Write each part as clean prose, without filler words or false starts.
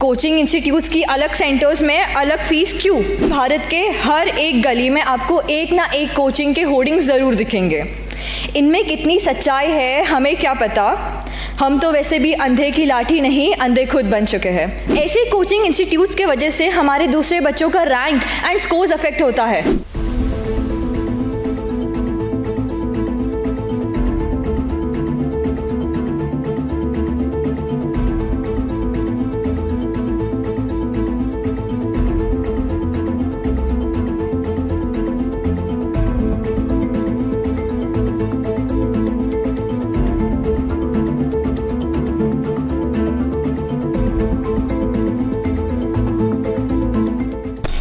Coaching institutes की अलग centres में अलग फीस क्यों? भारत के हर एक गली में आपको एक ना एक कोचिंग के होर्डिंग्स ज़रूर दिखेंगे। इनमें कितनी सच्चाई है हमें क्या पता, हम तो वैसे भी अंधे की लाठी नहीं अंधे खुद बन चुके हैं। ऐसे कोचिंग इंस्टीट्यूट्स के वजह से हमारे दूसरे बच्चों का रैंक एंड स्कोर्स अफेक्ट होता है।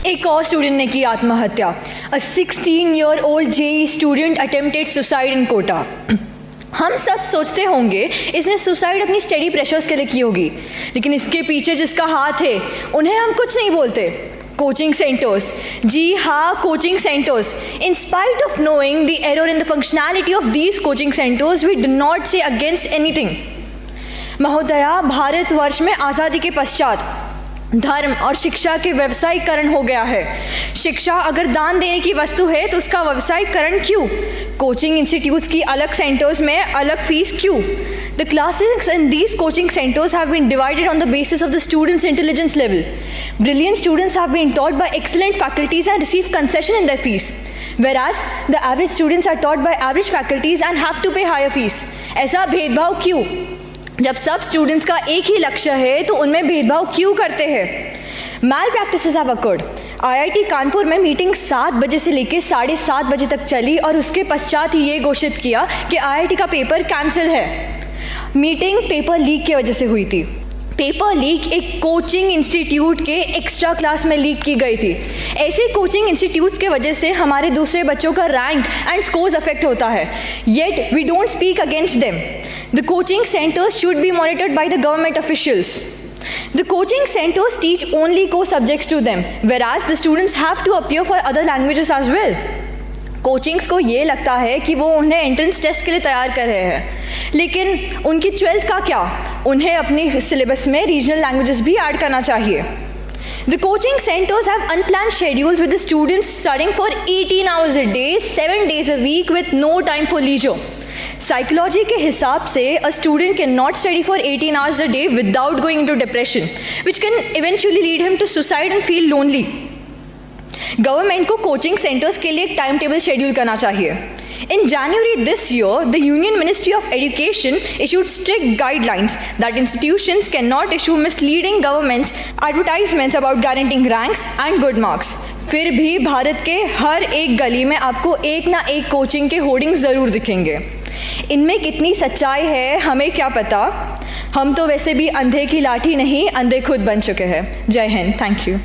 एक और स्टूडेंट ने की आत्महत्या। A 16-year-old JEE student attempted suicide in Kota. हम सब सोचते होंगे इसने सुसाइड अपनी स्टडी प्रेशर्स के लिए की होगी, लेकिन इसके पीछे जिसका हाथ है उन्हें हम कुछ नहीं बोलते। कोचिंग सेंटर्स, जी हाँ, coaching centres. In spite of knowing the error in the functionality of these coaching centers, we do not say against anything। महोदया, भारतवर्ष में आज़ादी के पश्चात धर्म और शिक्षा के व्यवसायीकरण हो गया है। शिक्षा अगर दान देने की वस्तु है तो उसका व्यवसायीकरण क्यों? कोचिंग इंस्टीट्यूट्स की अलग सेंटर्स में अलग फीस क्यों? The classes in these coaching centers have been divided on the basis of the students' intelligence level. Brilliant students have been taught by excellent faculties and receive concession in their fees, whereas the average students are taught by average faculties and have to pay higher fees। ऐसा भेदभाव क्यों? जब सब students का एक ही लक्ष्य है तो उनमें भेदभाव क्यों करते हैं? Malpractices have occurred. IIT Kanpur में मीटिंग 7 बजे से लेकर 7:30 बजे तक चली और उसके पश्चात ही ये घोषित किया कि IIT का पेपर कैंसिल है। मीटिंग पेपर लीक की वजह से हुई थी। पेपर लीक एक कोचिंग इंस्टीट्यूट के एक्स्ट्रा क्लास में लीक की गई थी। ऐसे कोचिंग इंस्टीट्यूट्स के वजह से हमारे दूसरे बच्चों का रैंक एंड स्कोर्स अफेक्ट होता है, yet we don't speak against them. The coaching centers should be monitored by the government officials। The coaching centers teach only core subjects to them, whereas the students have to appear for other languages as well। Coachings को ये लगता है कि वो उन्हें entrance test के लिए तैयार कर रहे हैं, लेकिन उनकी 12th का क्या? उन्हें अपनी सिलेबस में रीजनल लैंग्वेजेस भी ऐड करना चाहिए। The coaching centers have unplanned schedules with the students studying for 18 hours a day, 7 days a week with no time for leisure। Psychology के हिसाब से a student cannot study for 18 hours a day without going into depression, which can eventually lead him to suicide and feel lonely। Government को coaching centres के लिए एक time table schedule करना चाहिए। In January this year, the Union Ministry of Education issued strict guidelines that institutions cannot issue misleading government's advertisements about guaranteeing ranks and good marks। फिर भी भारत के हर एक गली में आपको एक ना एक कोचिंग के होर्डिंग्स ज़रूर दिखेंगे। इनमें कितनी सच्चाई है हमें क्या पता, हम तो वैसे भी अंधे की लाठी नहीं अंधे खुद बन चुके हैं। जय हिंद, थैंक यू।